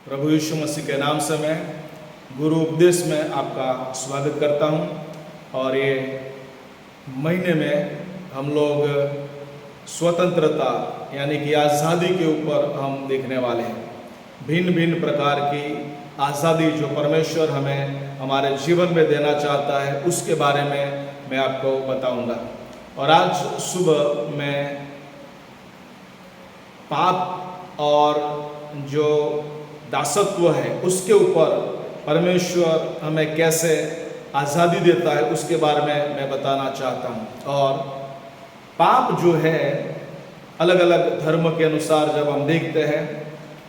प्रभु यीशु मसीह के नाम से मैं गुरु उपदेश में आपका स्वागत करता हूं। और ये महीने में हम लोग स्वतंत्रता यानी कि आज़ादी के ऊपर हम देखने वाले हैं। भिन्न भिन्न प्रकार की आज़ादी जो परमेश्वर हमें हमारे जीवन में देना चाहता है उसके बारे में मैं आपको बताऊंगा। और आज सुबह मैं पाप और जो दासत्व है उसके ऊपर परमेश्वर हमें कैसे आज़ादी देता है उसके बारे में मैं बताना चाहता हूँ। और पाप जो है अलग अलग धर्म के अनुसार जब हम देखते हैं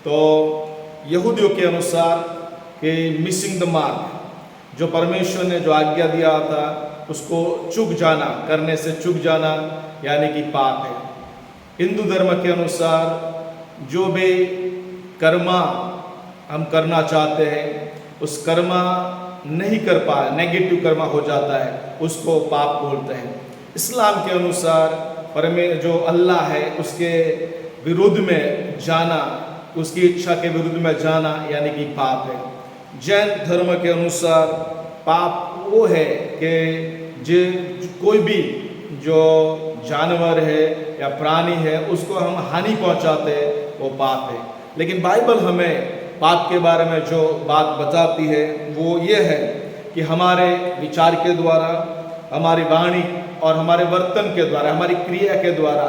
तो यहूदियों के अनुसार कि मिसिंग द मार्क, जो परमेश्वर ने जो आज्ञा दिया था उसको चूक जाना, करने से चूक जाना यानी कि पाप है। हिंदू धर्म के अनुसार जो भी कर्मा हम करना चाहते हैं उस कर्मा नहीं कर पाए, नेगेटिव कर्मा हो जाता है, उसको पाप बोलते हैं। इस्लाम के अनुसार जो अल्लाह है उसके विरुद्ध में जाना, उसकी इच्छा के विरुद्ध में जाना यानी कि पाप है। जैन धर्म के अनुसार पाप वो है कि जो कोई भी जो जानवर है या प्राणी है उसको हम हानि पहुंचाते वो पाप है। लेकिन बाइबल हमें पाप के बारे में जो बात बताती है वो ये है कि हमारे विचार के द्वारा, हमारी वाणी और हमारे वर्तन के द्वारा, हमारी क्रिया के द्वारा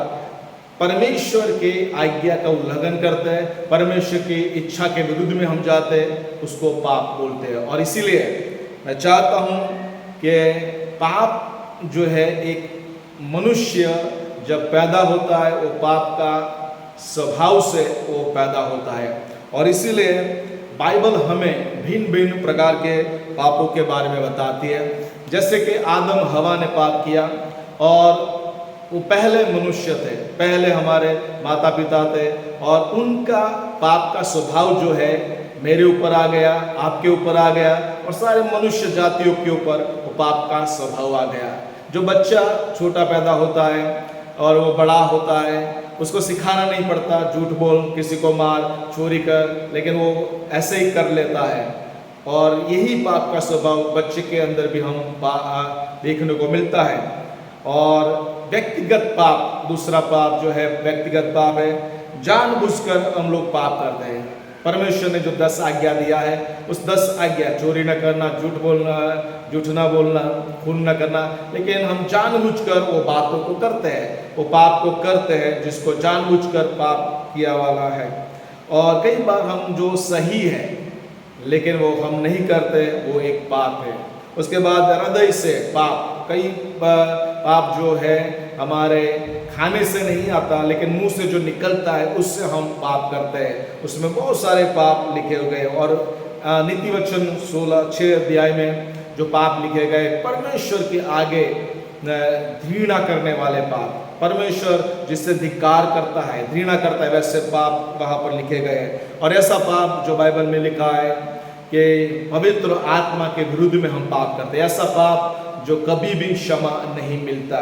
परमेश्वर के आज्ञा का उल्लंघन करते हैं, परमेश्वर की इच्छा के विरुद्ध में हम जाते हैं, उसको पाप बोलते हैं। और इसीलिए मैं चाहता हूँ कि पाप जो है एक मनुष्य जब पैदा होता है वो पाप का स्वभाव से वो पैदा होता है। और इसीलिए बाइबल हमें भिन्न भिन्न प्रकार के पापों के बारे में बताती है। जैसे कि आदम हवा ने पाप किया और वो पहले मनुष्य थे, पहले हमारे माता पिता थे, और उनका पाप का स्वभाव जो है मेरे ऊपर आ गया, आपके ऊपर आ गया और सारे मनुष्य जातियों के ऊपर वो पाप का स्वभाव आ गया। जो बच्चा छोटा पैदा होता है और वो बड़ा होता है उसको सिखाना नहीं पड़ता, झूठ बोल, किसी को मार, चोरी कर, लेकिन वो ऐसे ही कर लेता है। और यही पाप का स्वभाव बच्चे के अंदर भी हम देखने को मिलता है। और व्यक्तिगत पाप, दूसरा पाप जो है व्यक्तिगत पाप है, जानबूझकर हम लोग पाप करते हैं। परमेश्वर ने जो 10 आज्ञा दिया है उस 10 आज्ञा, चोरी न करना, झूठ बोलना, झूठ न बोलना, खून न करना, लेकिन हम जानबूझकर वो बातों को करते हैं, वो पाप को करते हैं जिसको जानबूझकर पाप किया वाला है। और कई बार हम जो सही है लेकिन वो हम नहीं करते, वो एक पाप है। उसके बाद हृदय से पाप, कई पाप जो है हमारे खाने से नहीं आता लेकिन मुंह से जो निकलता है उससे हम पाप करते हैं। उसमें बहुत सारे पाप लिखे गए। और नीति वचन 16 अध्याय में जो पाप लिखे गए, परमेश्वर के आगे घृणा करने वाले पाप, परमेश्वर जिससे धिक्कार करता है, घृणा करता है, वैसे पाप वहाँ पर लिखे गए। और ऐसा पाप जो बाइबल में लिखा है कि पवित्र आत्मा के विरुद्ध में हम पाप करते हैं, ऐसा पाप जो कभी भी क्षमा नहीं मिलता।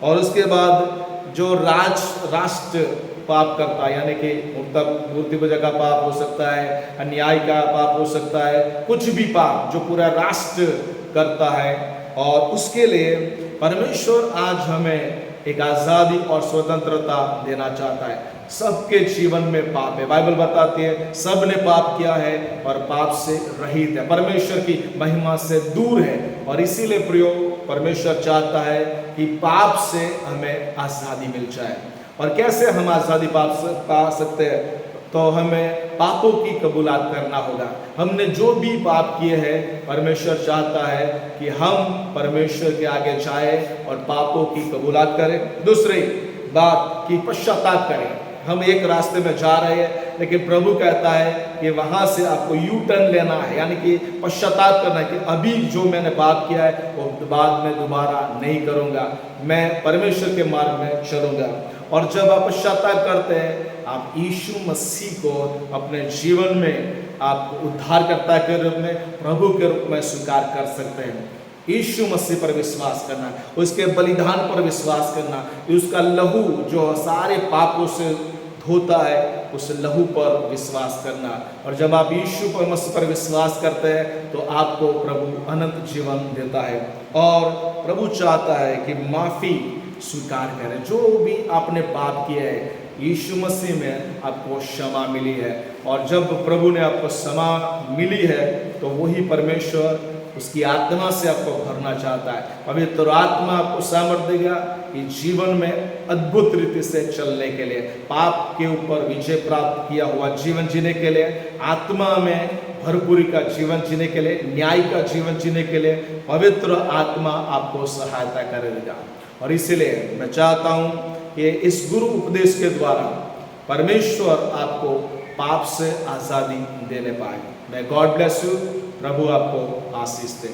और उसके बाद जो राष्ट्र पाप करता है, यानी कि मूर्ति पूजा का पाप हो सकता है, अन्याय का पाप हो सकता है, कुछ भी पाप जो पूरा राष्ट्र करता है। और उसके लिए परमेश्वर आज हमें एक आज़ादी और स्वतंत्रता देना चाहता है। सबके जीवन में पाप है, बाइबल बताती है सब ने पाप किया है और पाप से रहित है, परमेश्वर की महिमा से दूर है। और इसीलिए प्रियो, परमेश्वर चाहता है कि पाप से हमें आज़ादी मिल जाए। और कैसे हम आज़ादी पा सकते हैं? तो हमें पापों की कबूलात करना होगा। हमने जो भी पाप किए हैं परमेश्वर चाहता है कि हम परमेश्वर के आगे जाएं और पापों की कबूलात करें। दूसरी बात कि पश्चाताप करें। हम एक रास्ते में जा रहे हैं लेकिन प्रभु कहता है कि वहाँ से आपको यू टर्न लेना है, यानी कि पश्चाताप करना है कि अभी जो मैंने पाप किया है वो बाद में दोबारा नहीं करूँगा, मैं परमेश्वर के मार्ग में चलूँगा। और जब आप पश्चाताप करते हैं आप यीशु मसीह को अपने जीवन में आप उद्धारकर्ता के रूप में, प्रभु के रूप में स्वीकार कर सकते हैं। यीशु मसीह पर विश्वास करना, उसके बलिदान पर विश्वास करना, उसका लहू जो सारे पापों से धोता है उस लहू पर विश्वास करना। और जब आप यीशु पर मसीह पर विश्वास करते हैं तो आपको प्रभु अनंत जीवन देता है। और प्रभु चाहता है कि माफ़ी स्वीकार करें। जो भी आपने पाप किए है यीशु मसीह में आपको क्षमा मिली है। और जब प्रभु ने आपको क्षमा मिली है तो वही परमेश्वर उसकी आत्मा से आपको भरना चाहता है। पवित्र आत्मा आपको सामर्थ्य देगा कि जीवन में अद्भुत रीति से चलने के लिए, पाप के ऊपर विजय प्राप्त किया हुआ जीवन जीने के लिए, आत्मा में भरपूरी का जीवन जीने के लिए, न्याय का जीवन जीने के लिए पवित्र आत्मा आपको सहायता करेगा। और इसीलिए मैं चाहता हूँ कि इस गुरु उपदेश के द्वारा परमेश्वर आपको पाप से आज़ादी देने पाए। मैं गॉड ब्लेस यू। प्रभु आपको आशीष दे।